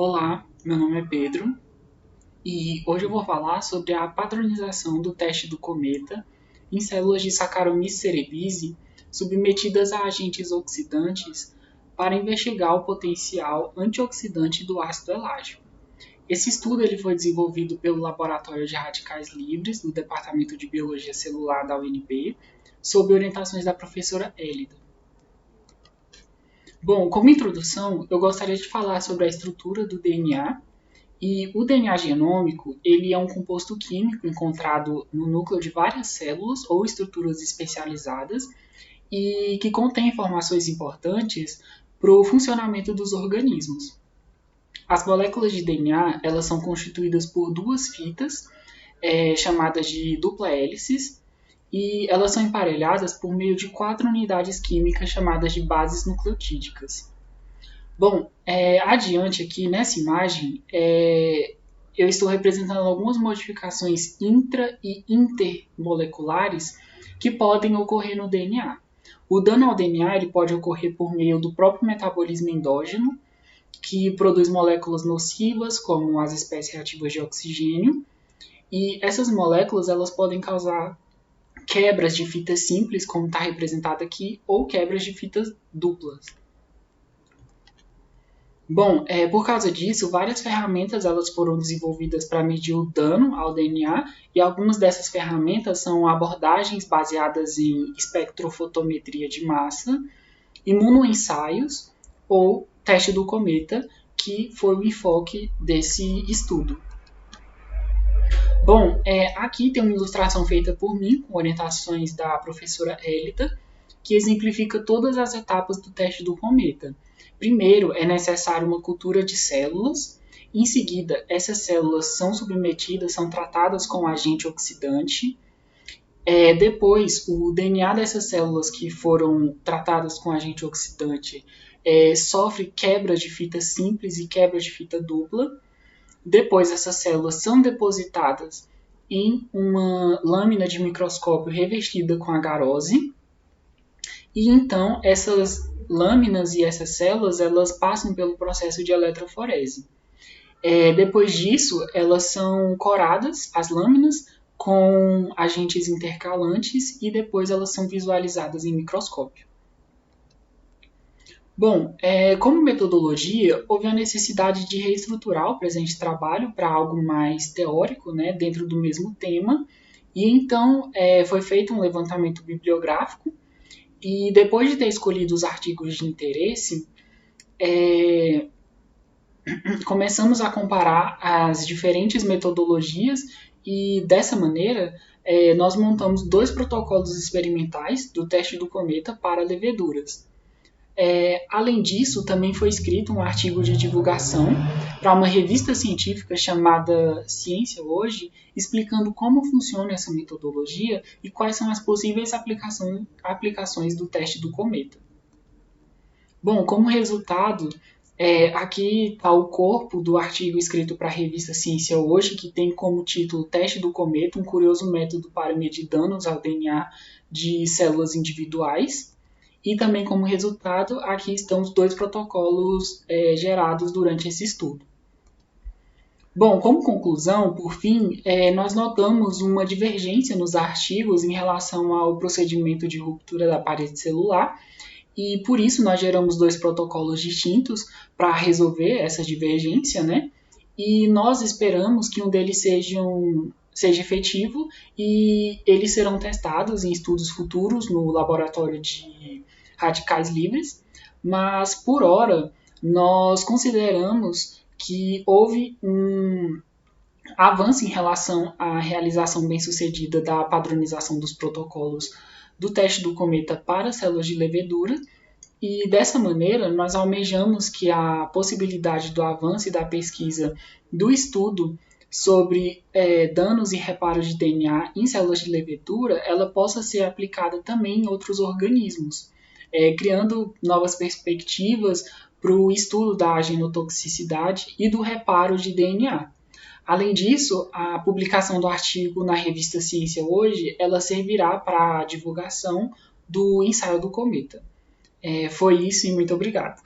Olá, meu nome é Pedro e hoje eu vou falar sobre a padronização do teste do cometa em células de Saccharomyces cerevisiae submetidas a agentes oxidantes para investigar o potencial antioxidante do ácido elágico. Esse estudo ele foi desenvolvido pelo Laboratório de Radicais Livres do Departamento de Biologia Celular da UNB, sob orientações da professora Elida. Bom, como introdução, eu gostaria de falar sobre a estrutura do DNA. E o DNA genômico, ele é um composto químico encontrado no núcleo de várias células ou estruturas especializadas e que contém informações importantes para o funcionamento dos organismos. As moléculas de DNA, elas são constituídas por duas fitas, chamadas de dupla hélices, e elas são emparelhadas por meio de 4 unidades químicas chamadas de bases nucleotídicas. Bom, adiante aqui nessa imagem, eu estou representando algumas modificações intra- e intermoleculares que podem ocorrer no DNA. O dano ao DNA ele pode ocorrer por meio do próprio metabolismo endógeno, que produz moléculas nocivas, como as espécies reativas de oxigênio, e essas moléculas elas podem causar quebras de fitas simples, como está representado aqui, ou quebras de fitas duplas. Bom, por causa disso, várias ferramentas elas foram desenvolvidas para medir o dano ao DNA e algumas dessas ferramentas são abordagens baseadas em espectrofotometria de massa, imunoensaios ou teste do cometa, que foi o enfoque desse estudo. Bom, aqui tem uma ilustração feita por mim, com orientações da professora Elida, que exemplifica todas as etapas do teste do cometa. Primeiro, é necessário uma cultura de células. Em seguida, essas células são submetidas, são tratadas com agente oxidante. Depois, o DNA dessas células que foram tratadas com agente oxidante sofre quebras de fita simples e quebras de fita dupla. Depois, essas células são depositadas em uma lâmina de microscópio revestida com agarose. E então, essas lâminas e essas células elas passam pelo processo de eletroforese. Depois disso, elas são coradas, as lâminas, com agentes intercalantes e depois elas são visualizadas em microscópio. Bom, como metodologia, houve a necessidade de reestruturar o presente trabalho para algo mais teórico, né, dentro do mesmo tema, e então foi feito um levantamento bibliográfico, e depois de ter escolhido os artigos de interesse, começamos a comparar as diferentes metodologias e, dessa maneira, nós montamos 2 protocolos experimentais do teste do cometa para leveduras. Além disso, também foi escrito um artigo de divulgação para uma revista científica chamada Ciência Hoje, explicando como funciona essa metodologia e quais são as possíveis aplicações do teste do cometa. Bom, como resultado, aqui está o corpo do artigo escrito para a revista Ciência Hoje, que tem como título Teste do Cometa, um curioso método para medir danos ao DNA de células individuais. E também como resultado, aqui estão os 2 protocolos gerados durante esse estudo. Bom, como conclusão, por fim, nós notamos uma divergência nos artigos em relação ao procedimento de ruptura da parede celular, e por isso nós geramos 2 protocolos distintos para resolver essa divergência, né? E nós esperamos que um deles seja efetivo e eles serão testados em estudos futuros no laboratório de radicais livres, mas por hora nós consideramos que houve um avanço em relação à realização bem-sucedida da padronização dos protocolos do teste do cometa para células de levedura, e dessa maneira nós almejamos que a possibilidade do avanço e da pesquisa do estudo sobre danos e reparos de DNA em células de levedura, ela possa ser aplicada também em outros organismos, criando novas perspectivas para o estudo da genotoxicidade e do reparo de DNA. Além disso, a publicação do artigo na revista Ciência Hoje, ela servirá para a divulgação do ensaio do cometa. Foi isso e muito obrigado.